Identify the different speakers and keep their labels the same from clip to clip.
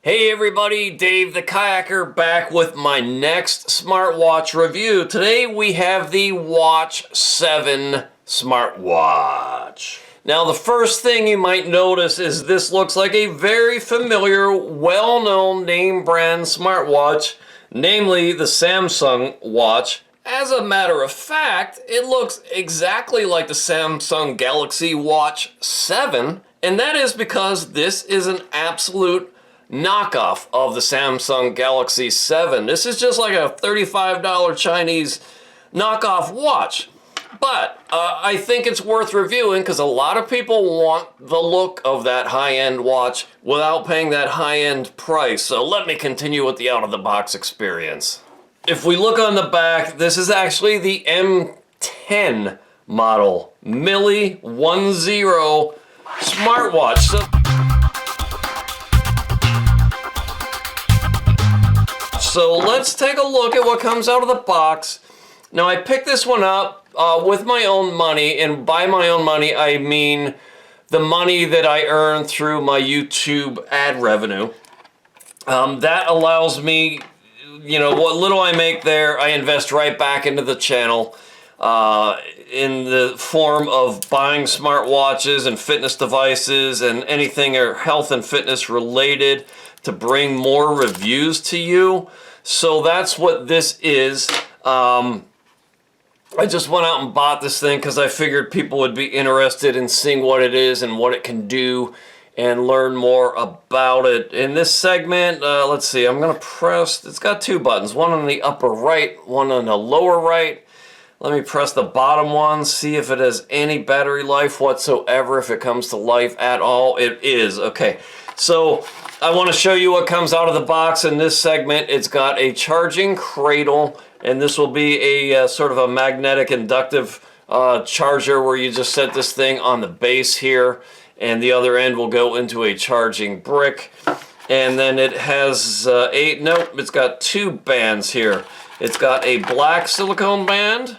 Speaker 1: Hey everybody, Dave the Kayaker back with my next smartwatch review. Today we have the Watch 7 smartwatch. Now the first thing you might notice is this looks like a very familiar, well-known name brand smartwatch, namely the Samsung watch. As a matter of fact, it looks exactly like the Samsung Galaxy Watch 7, and that is because this is an absolute knockoff of the Samsung Galaxy 7. This is just like a $35 Chinese knockoff watch. But I think it's worth reviewing because a lot of people want the look of that high-end watch without paying that high-end price. So let me continue with the out-of-the-box experience. If we look on the back, this is actually the M10 model, Milli 10 smartwatch. So let's take a look at what comes out of the box. Now I picked this one up with my own money, and by my own money I mean the money that I earn through my YouTube ad revenue. That allows me, you know, what little I make there, I invest right back into the channel in the form of buying smartwatches and fitness devices and anything health and fitness related to bring more reviews to you. So that's what this is. I just went out and bought this thing because I figured people would be interested in seeing what it is and what it can do and learn more about it. In this segment, let's see, I'm gonna press, it's got two buttons, one on the upper right, one on the lower right. Let me press the bottom one, see if it has any battery life whatsoever, if it comes to life at all. It is, okay. So I want to show you what comes out of the box in this segment. It's got a charging cradle, and this will be a sort of a magnetic inductive charger where you just set this thing on the base here, and the other end will go into a charging brick. And then it has it's got two bands here. It's got a black silicone band,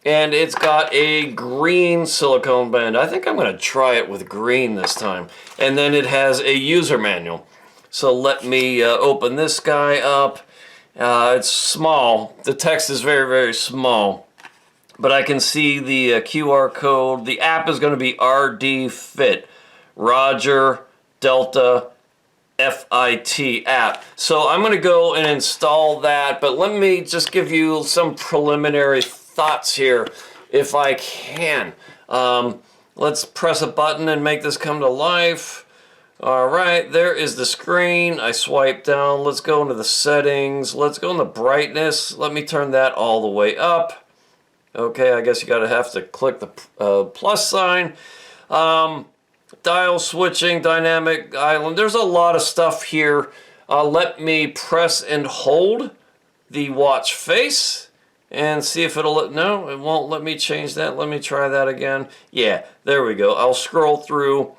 Speaker 1: and it's got a green silicone band. I think I'm going to try it with green this time. And then it has a user manual. So let me open this guy up. It's small. The text is very, very small. But I can see the QR code. The app is going to be RD Fit. Roger Delta FIT app. So I'm going to go and install that. But let me just give you some preliminary thoughts here if I can. Let's press a button and make this come to life. All right, there is the screen. I swipe down. Let's go into the settings. Let's go into brightness. Let me turn that all the way up. Okay, I guess you have to click the plus sign. Dial switching, dynamic island. There's a lot of stuff here. Let me press and hold the watch face and see if it'll no, it won't let me change that. Let me try that again. Yeah, there we go. I'll scroll through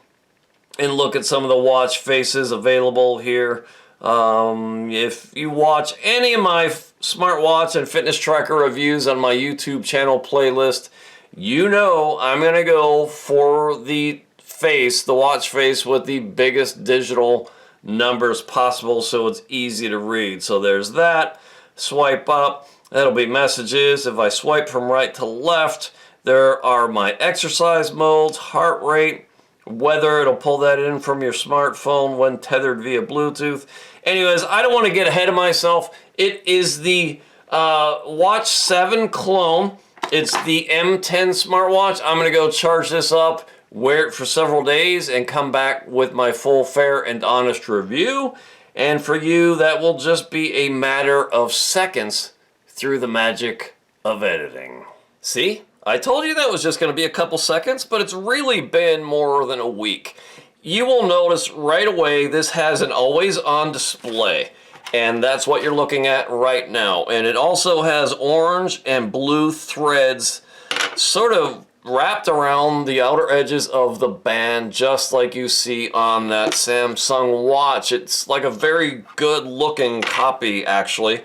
Speaker 1: and look at some of the watch faces available here. If you watch any of my smartwatch and fitness tracker reviews on my YouTube channel playlist, you know I'm gonna go for the face, the watch face with the biggest digital numbers possible so it's easy to read. So there's that. Swipe up. That'll be messages. If I swipe from right to left, there are my exercise modes, heart rate, weather. It'll pull that in from your smartphone when tethered via Bluetooth. Anyways, I don't want to get ahead of myself. It is the Watch 7 clone. It's the M10 smartwatch. I'm going to go charge this up, wear it for several days, and come back with my full, fair, and honest review. And for you, that will just be a matter of seconds through the magic of editing. See? I told you that was just going to be a couple seconds, but it's really been more than a week. You will notice right away this has an always-on display, and that's what you're looking at right now. And it also has orange and blue threads sort of wrapped around the outer edges of the band, just like you see on that Samsung watch. It's like a very good looking copy, actually.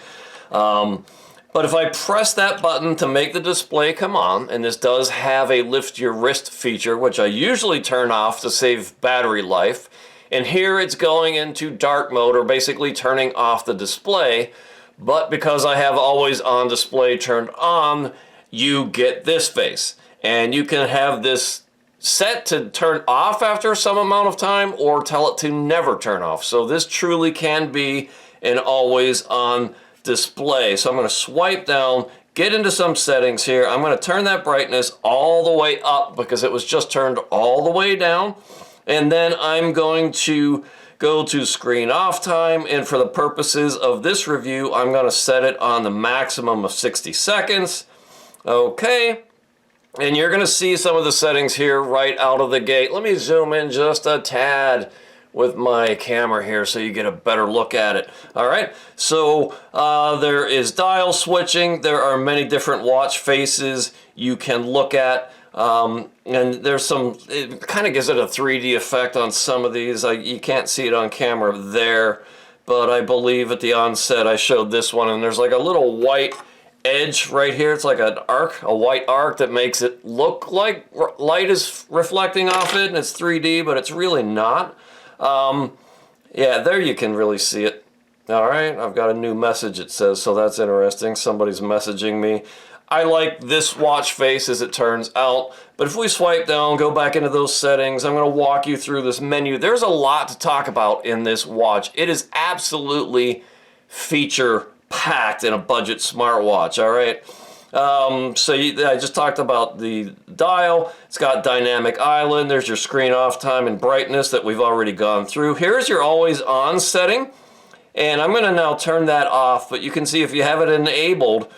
Speaker 1: But if I press that button to make the display come on, and this does have a lift your wrist feature, which I usually turn off to save battery life, And here it's going into dark mode, or basically turning off the display. But because I have always on display turned on, you get this face. And you can have this set to turn off after some amount of time, or tell it to never turn off. So this truly can be an always on display. So I'm going to swipe down, get into some settings here. I'm going to turn that brightness all the way up because it was just turned all the way down. And then I'm going to go to screen off time, and for the purposes of this review, I'm going to set it on the maximum of 60 seconds. Okay, and you're going to see some of the settings here right out of the gate. Let me zoom in just a tad with my camera here so you get a better look at it. All right, so there is dial switching. There are many different watch faces you can look at. And there's some, it kind of gives it a 3D effect on some of these. You can't see it on camera there, but I believe at the onset I showed this one, and there's like a little white edge right here. It's like an arc, a white arc that makes it look like light is reflecting off it, and it's 3D, but it's really not. Yeah, there you can really see it. All right, I've got a new message, it says, so that's interesting. Somebody's messaging me. I like this watch face as it turns out, but if we swipe down, go back into those settings, I'm going to walk you through this menu. There's a lot to talk about in this watch. It is absolutely feature-packed in a budget smartwatch, all right? I just talked about the dial. It's got dynamic island. There's your screen off time and brightness that we've already gone through. Here's your always on setting, and I'm going to now turn that off, but you can see if you have it enabled,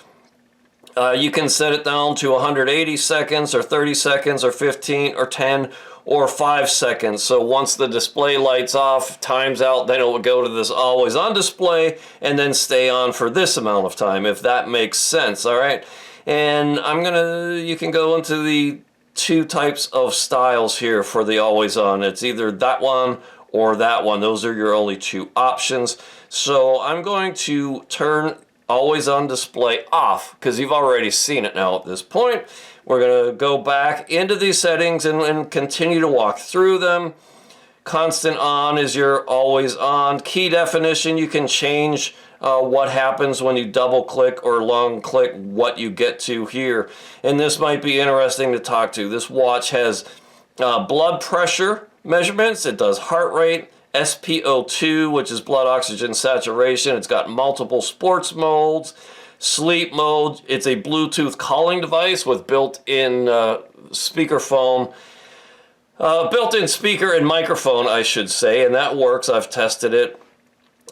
Speaker 1: you can set it down to 180 seconds or 30 seconds or 15 or 10 or 5 seconds. So once the display lights off, time's out, then it will go to this always on display and then stay on for this amount of time, if that makes sense. All right. And you can go into the two types of styles here for the always on. It's either that one or that one. Those are your only two options. So I'm going to turn always on display off because you've already seen it now at this point. We're going to go back into these settings and continue to walk through them. Constant on is your always on. Key definition, you can change what happens when you double click or long click what you get to here. And this might be interesting to talk to. This watch has blood pressure measurements. It does heart rate, SPO2, which is blood oxygen saturation. It's got multiple sports modes, sleep mode. It's a Bluetooth calling device with built-in speakerphone, built-in speaker and microphone, I should say, and that works. I've tested it.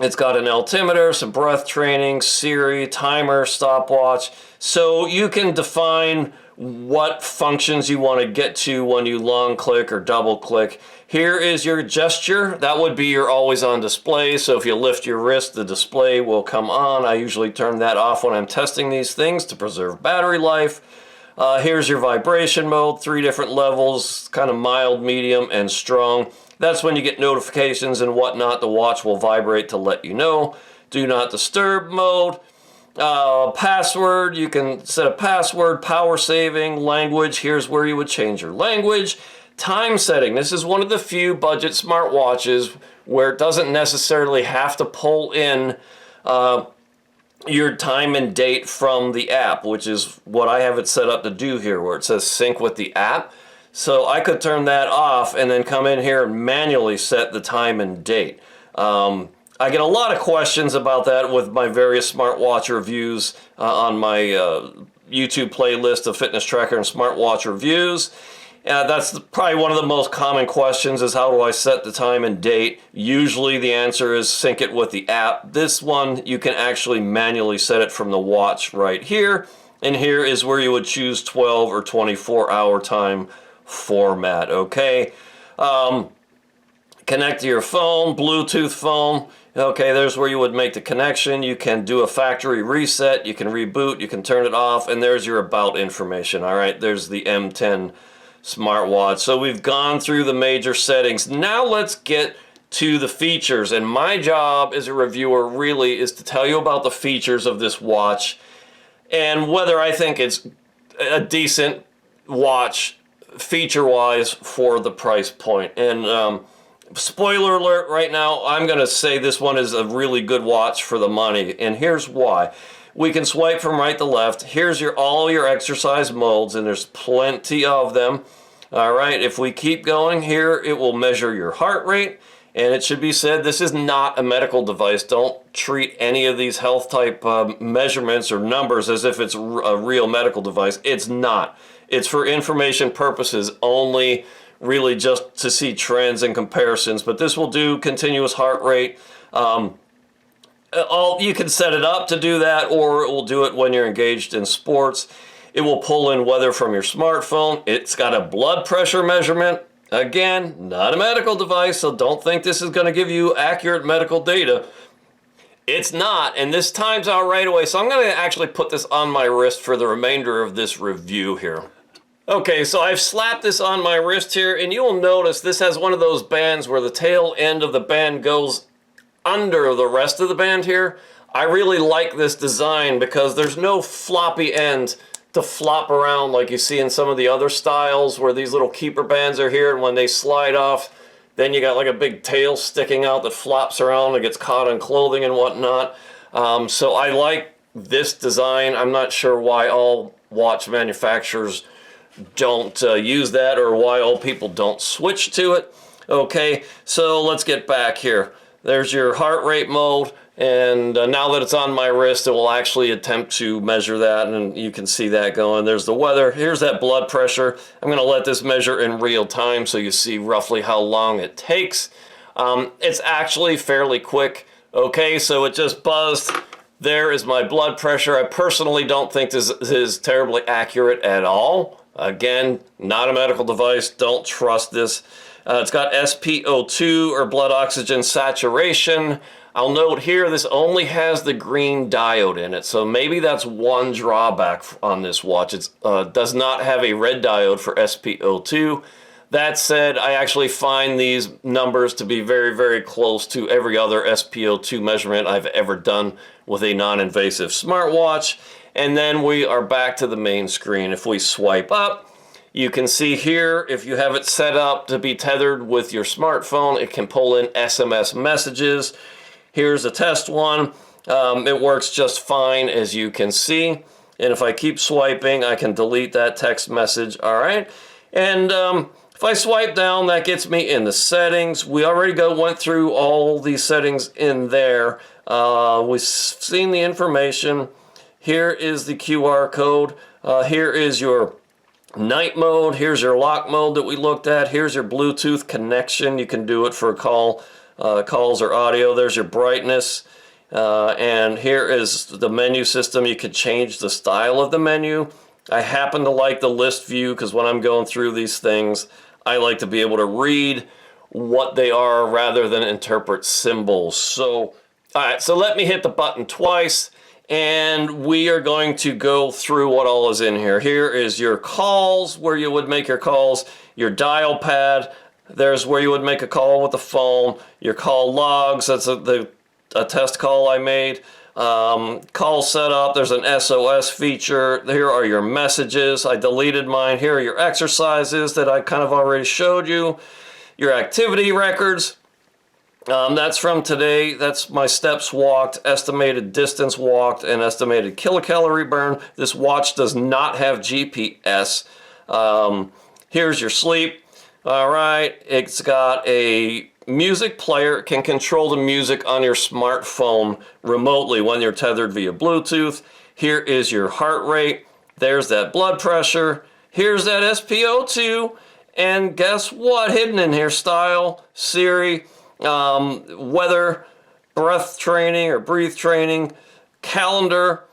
Speaker 1: It's got an altimeter, some breath training, Siri, timer, stopwatch. So you can define what functions you want to get to when you long click or double click. Here is your gesture. That would be your always on display. So if you lift your wrist, the display will come on. I usually turn that off when I'm testing these things to preserve battery life. Here's your vibration mode, 3 different levels, kind of mild, medium, and strong. That's when you get notifications and whatnot. The watch will vibrate to let you know. Do not disturb mode. Password, you can set a password, power saving, language. Here's where you would change your language. Time setting. This is one of the few budget smartwatches where it doesn't necessarily have to pull in your time and date from the app, which is what I have it set up to do here, where it says sync with the app. So I could turn that off and then come in here and manually set the time and date. I get a lot of questions about that with my various smartwatch reviews on my YouTube playlist of fitness tracker and smartwatch reviews. That's probably one of the most common questions, is how do I set the time and date? Usually the answer is sync it with the app. This one, you can actually manually set it from the watch right here. And here is where you would choose 12 or 24-hour time format, okay? Connect to your phone, Bluetooth phone. Okay, there's where you would make the connection. You can do a factory reset, you can reboot, you can turn it off, and there's your about information. All right, there's the M10 smartwatch. So we've gone through the major settings. Now let's get to the features. And my job as a reviewer really is to tell you about the features of this watch and whether I think it's a decent watch feature-wise for the price point. And Spoiler alert right now, I'm going to say this one is a really good watch for the money, and here's why. We can swipe from right to left. Here's all your exercise modes, and there's plenty of them. All right, if we keep going here, it will measure your heart rate, and it should be said this is not a medical device. Don't treat any of these health type measurements or numbers as if it's a real medical device. It's not. It's for information purposes only, really just to see trends and comparisons. But this will do continuous heart rate. You can set it up to do that, or it will do it when you're engaged in sports. It will pull in weather from your smartphone. It's got a blood pressure measurement. Again, not a medical device, so don't think this is going to give you accurate medical data. It's not, and this times out right away, so I'm going to actually put this on my wrist for the remainder of this review here. Okay, so I've slapped this on my wrist here, and you will notice this has one of those bands where the tail end of the band goes under the rest of the band here. I really like this design because there's no floppy end to flop around like you see in some of the other styles where these little keeper bands are here, and when they slide off, then you got like a big tail sticking out that flops around and gets caught on clothing and whatnot. So I like this design. I'm not sure why all watch manufacturers don't use that, or why all people don't switch to it. Okay, so let's get back here. There's your heart rate mode, and now that it's on my wrist, it will actually attempt to measure that, and you can see that going. There's the weather. Here's that blood pressure. I'm going to let this measure in real time so you see roughly how long it takes. It's actually fairly quick. Okay, so it just buzzed. There is my blood pressure. I personally don't think this is terribly accurate at all. Again, not a medical device. Don't trust this. It's got SPO2, or blood oxygen saturation. I'll note here this only has the green diode in it, so maybe that's one drawback on this watch. It does not have a red diode for SPO2. That said, I actually find these numbers to be very, very close to every other SPO2 measurement I've ever done with a non-invasive smartwatch. And then we are back to the main screen. If we swipe up, you can see here, if you have it set up to be tethered with your smartphone, it can pull in SMS messages. Here's a test one. It works just fine, as you can see. And if I keep swiping, I can delete that text message. All right. And if I swipe down, that gets me in the settings. We already went through all these settings in there. We've seen the information. Here is the QR code. Here is your night mode. Here's your lock mode that we looked at. Here's your Bluetooth connection. You can do it for calls or audio. There's your brightness. And here is the menu system. You could change the style of the menu. I happen to like the list view because when I'm going through these things, I like to be able to read what they are rather than interpret symbols. So, all right, so let me hit the button twice, and we are going to go through what all is in here. Here is your calls, where you would make your calls, your dial pad. There's where you would make a call with the phone, your call logs. That's a test call I made. Call setup. There's an SOS feature. Here are your messages. I deleted mine. Here are your exercises that I kind of already showed you. Your activity records. That's from today. That's my steps walked, estimated distance walked, and estimated kilocalorie burn. This watch does not have GPS. Here's your sleep. All right. It's got a music player. It can control the music on your smartphone remotely when you're tethered via Bluetooth. Here is your heart rate. There's that blood pressure. Here's that SPO2. And guess what? Hidden in here, style, Siri, weather, breath training or breathe training, calendar,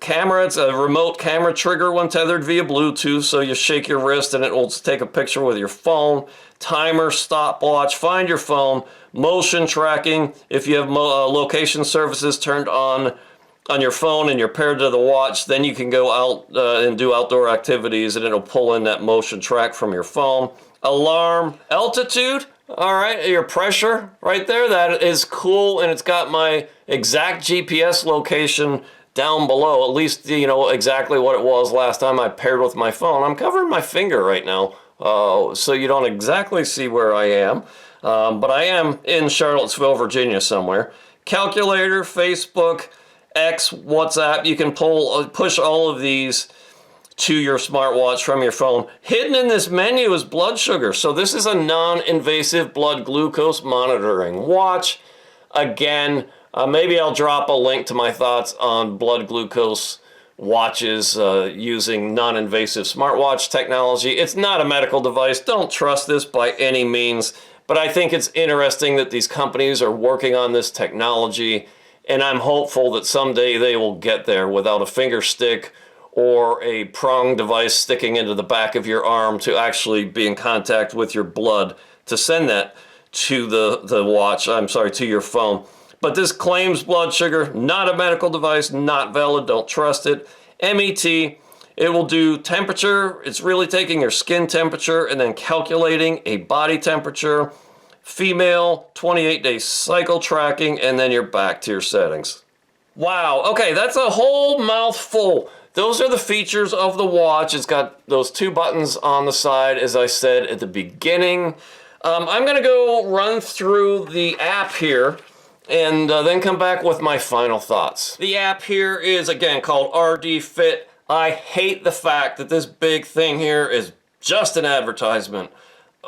Speaker 1: camera. It's a remote camera trigger when tethered via Bluetooth, so you shake your wrist and it will take a picture with your phone. Timer, stopwatch, find your phone, motion tracking. If you have location services turned on your phone and you're paired to the watch, then you can go out and do outdoor activities and it'll pull in that motion track from your phone. Alarm, altitude. All right, your pressure right there, that is cool, and it's got my exact GPS location down below, at least you know exactly what it was last time I paired with my phone. I'm covering my finger right now, so you don't exactly see where I am. but I am in Charlottesville, Virginia somewhere. Calculator, Facebook, X, WhatsApp, you can push all of these to your smartwatch from your phone. Hidden in this menu is blood sugar. So this is a non-invasive blood glucose monitoring watch. Again, maybe I'll drop a link to my thoughts on blood glucose watches using non-invasive smartwatch technology. It's not a medical device. Don't trust this by any means. But I think it's interesting that these companies are working on this technology. And I'm hopeful that someday they will get there without a finger stick or a prong device sticking into the back of your arm to actually be in contact with your blood to send that to the watch, to your phone. But this claims blood sugar, not a medical device, not valid, don't trust it. MET, it will do temperature, it's really taking your skin temperature and then calculating a body temperature, female, 28-day cycle tracking, and then you're back to your settings. Wow, okay, that's a whole mouthful. Those are the features of the watch. It's got those two buttons on the side, as I said at the beginning. I'm going to go run through the app here and then come back with my final thoughts. The app here is, again, called RD Fit. I hate the fact that this big thing here is just an advertisement.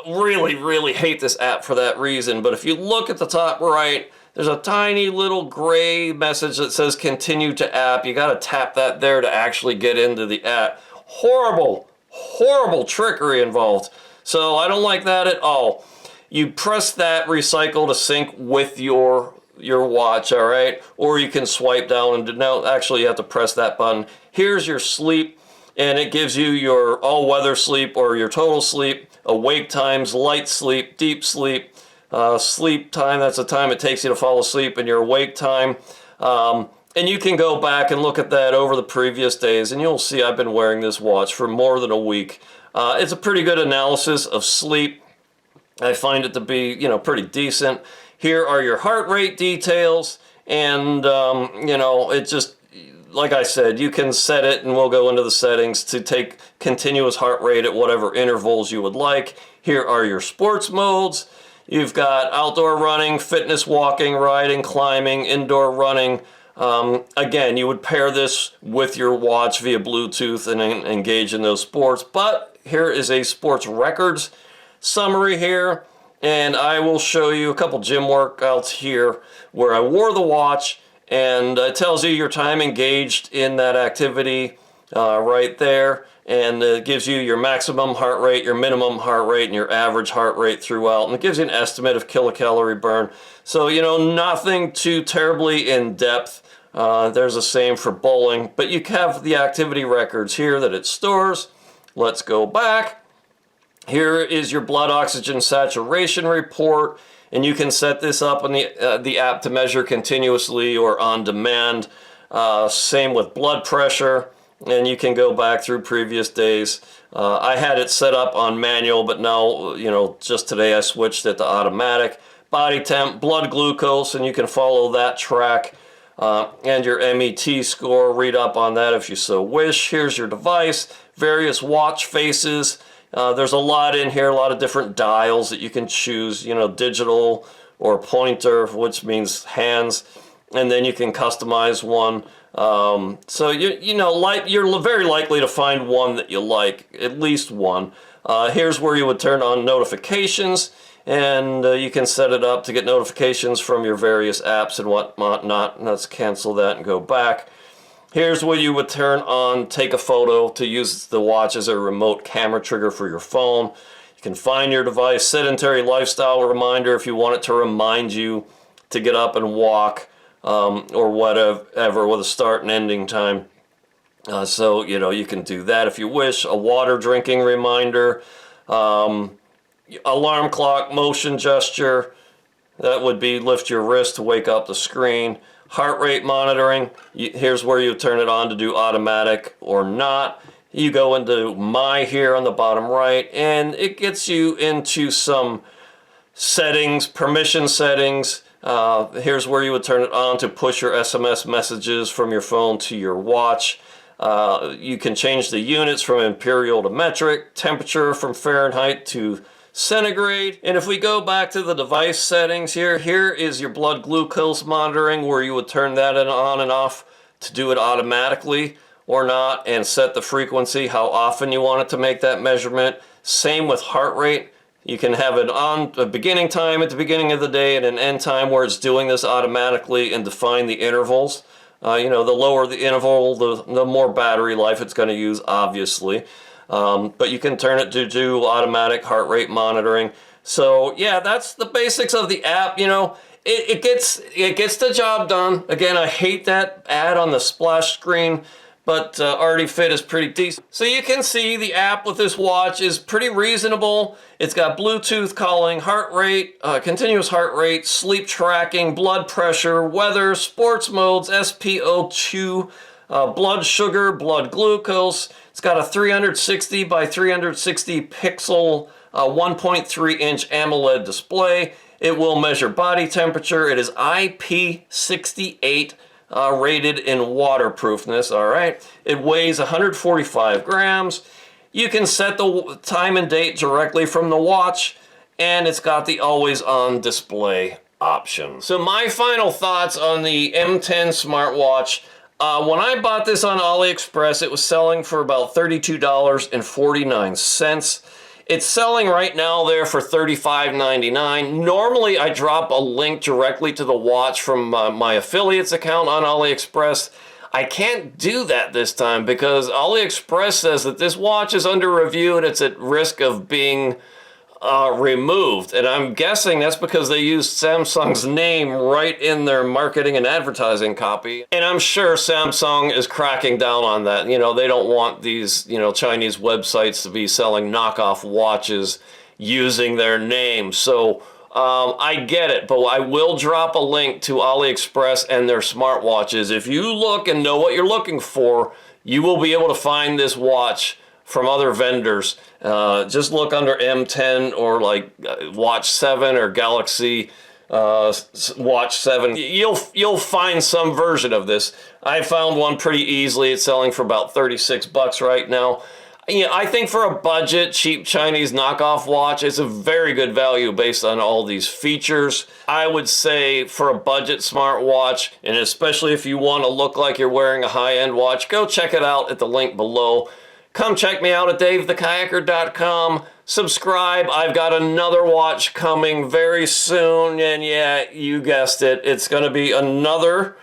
Speaker 1: Really, really hate this app for that reason. But if you look at the top right, there's a tiny little gray message that says continue to app. You got to tap that there to actually get into the app. Horrible, horrible trickery involved. So I don't like that at all. You press that recycle to sync with your watch, all right? Or you can swipe down and no, actually you have to press that button. Here's your sleep, and it gives you your all-weather sleep or your total sleep, awake times, light sleep, deep sleep, sleep time, that's the time it takes you to fall asleep, and your awake time. And you can go back and look at that over the previous days, and you'll see I've been wearing this watch for more than a week. It's a pretty good analysis of sleep. I find it to be, pretty decent. Here are your heart rate details, and, it just, like I said, you can set it, and we'll go into the settings to take continuous heart rate at whatever intervals you would like. Here are your sports modes. You've got outdoor running, fitness, walking, riding, climbing, indoor running. Again, you would pair this with your watch via Bluetooth and engage in those sports. But here is a sports records summary here. And I will show you a couple gym workouts here where I wore the watch, and it tells you your time engaged in that activity right there. And it gives you your maximum heart rate, your minimum heart rate, and your average heart rate throughout. And it gives you an estimate of kilocalorie burn. So, nothing too terribly in depth. There's the same for bowling. But you have the activity records here that it stores. Let's go back. Here is your blood oxygen saturation report. And you can set this up on the app to measure continuously or on demand. Same with blood pressure. And you can go back through previous days. I had it set up on manual, but now, just today I switched it to automatic. Body temp, blood glucose, and you can follow that track. And your MET score, read up on that if you so wish. Here's your device, various watch faces. There's a lot in here, a lot of different dials that you can choose, digital or pointer, which means hands. And then you can customize one. So you're very likely to find one that you like, at least one. Here's where you would turn on notifications, and you can set it up to get notifications from your various apps and whatnot. Let's cancel that and go back. Here's where you would turn on take a photo to use the watch as a remote camera trigger for your phone. You can find your device, sedentary lifestyle reminder if you want it to remind you to get up and walk. Or whatever with a start and ending time. So, you can do that if you wish. A water drinking reminder, alarm clock, motion gesture. That would be lift your wrist to wake up the screen. Heart rate monitoring. Here's where you turn it on to do automatic or not. You go into My here on the bottom right, and it gets you into some settings, permission settings. Here's where you would turn it on to push your SMS messages from your phone to your watch. You can change the units from imperial to metric, temperature from Fahrenheit to centigrade. And if we go back to the device settings here is your blood glucose monitoring, where you would turn that on and off to do it automatically or not, and set the frequency, how often you want it to make that measurement. Same with heart rate. You can have it on a beginning time at the beginning of the day and an end time where it's doing this automatically, and define the intervals. You know, the lower the interval, the more battery life it's going to use, obviously. But you can turn it to do automatic heart rate monitoring. So yeah, that's the basics of the app. You know, it gets the job done. Again, I hate that ad on the splash screen, but Already Fit is pretty decent. So you can see the app with this watch is pretty reasonable. It's got Bluetooth calling, heart rate, continuous heart rate, sleep tracking, blood pressure, weather, sports modes, SPO2, blood sugar, blood glucose. It's got a 360 by 360 pixel 1.3-inch AMOLED display. It will measure body temperature. It is IP68 rated in waterproofness. All right. It weighs 145 grams. You can set the time and date directly from the watch, and it's got the always-on display option. So my final thoughts on the M10 smartwatch. When I bought this on AliExpress, it was selling for about $32.49. It's selling right now there for $35.99. Normally, I drop a link directly to the watch from my affiliates account on AliExpress. I can't do that this time because AliExpress says that this watch is under review and it's at risk of being removed. And I'm guessing that's because they used Samsung's name right in their marketing and advertising copy. And I'm sure Samsung is cracking down on that. You know, they don't want these, you know, Chinese websites to be selling knockoff watches using their name. So I get it, but I will drop a link to AliExpress and their smartwatches. If you look and know what you're looking for, you will be able to find this watch from other vendors. Just look under M10 or like Watch 7 or Galaxy Watch 7. You'll find some version of this. I found one pretty easily. It's selling for about 36 bucks right now. You know, I think for a budget, cheap Chinese knockoff watch, it's a very good value based on all these features. I would say for a budget smartwatch, and especially if you want to look like you're wearing a high-end watch, go check it out at the link below. Come check me out at davethekayaker.com. Subscribe. I've got another watch coming very soon. And yeah, you guessed it. It's going to be another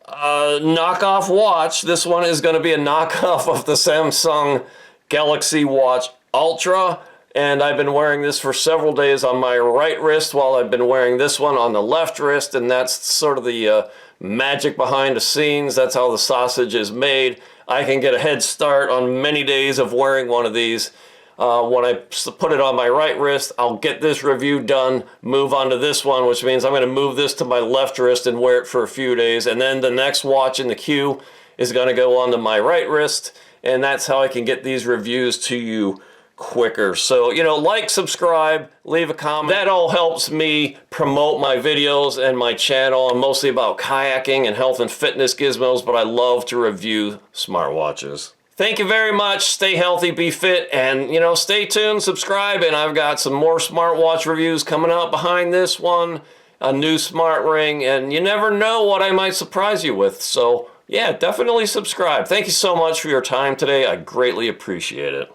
Speaker 1: knockoff watch. This one is going to be a knockoff of the Samsung Galaxy Watch Ultra. And I've been wearing this for several days on my right wrist while I've been wearing this one on the left wrist. And that's sort of the magic behind the scenes. That's how the sausage is made. I can get a head start on many days of wearing one of these. When I put it on my right wrist, I'll get this review done, move on to this one, which means I'm going to move this to my left wrist and wear it for a few days. And then the next watch in the queue is going to go onto my right wrist. And that's how I can get these reviews to you quicker. So, you know, like, subscribe, leave a comment. That all helps me promote my videos and my channel. I'm mostly about kayaking and health and fitness gizmos, but I love to review smartwatches. Thank you very much. Stay healthy, be fit, and, you know, stay tuned, subscribe, and I've got some more smartwatch reviews coming out behind this one, a new smart ring, and you never know what I might surprise you with. So, yeah, definitely subscribe. Thank you so much for your time today. I greatly appreciate it.